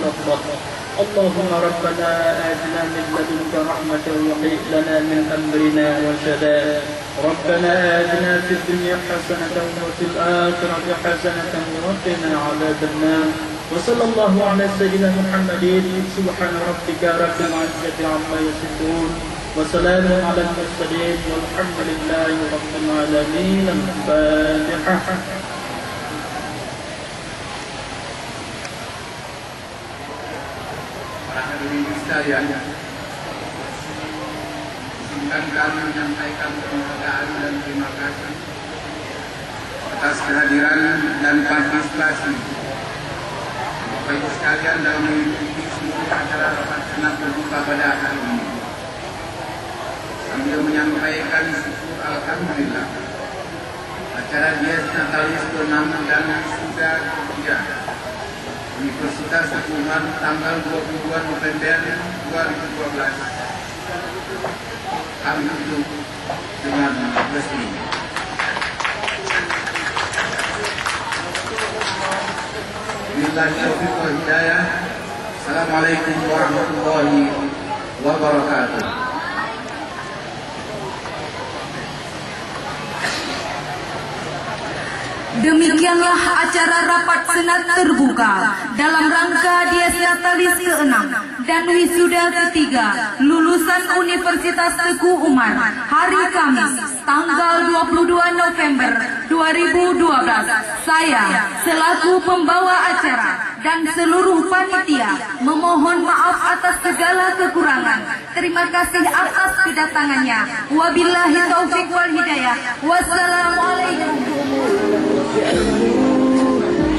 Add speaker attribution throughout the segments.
Speaker 1: الله. اللهم ربنا آتنا من لدنك رحمة وهيئ لنا من أمرنا رشدا. ربنا آتنا في الدنيا حسنة وفي الآخرة حسنة وقنا عذاب النار. وصلى الله على سيدنا محمد. سبحان ربك رب العزة عما يصفون وسلام على المرسلين والحمد لله رب العالمين. الفاتحة.
Speaker 2: Hadirin sekalian, izinkan kami menyampaikan penghargaan dan terima kasih atas kehadiran dan partisipasi Bapak Ibu sekalian dalam mengikuti seluruh acara rapat senat terbuka pada hari ini. Sambil menyampaikan syukur alhamdulillah, acara Dies Natalis ke-6 dan sudah ketiga Universitas Tuhan tanggal 22 November 2012 kami tutup dengan resmi. Billahi taufiq wal hidayah. Assalamualaikum warahmatullahi wabarakatuh.
Speaker 3: Demikianlah acara rapat senat terbuka dalam rangka Dies Natalis ke-6 dan wisuda ketiga lulusan Universitas Teguh Umar hari Kamis tanggal 22 November 2012. Saya selaku pembawa acara dan seluruh panitia memohon maaf atas segala kekurangan. Terima kasih atas kedatangannya. Wabillahi taufik wal hidayah. Wassalamualaikum.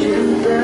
Speaker 1: Cinta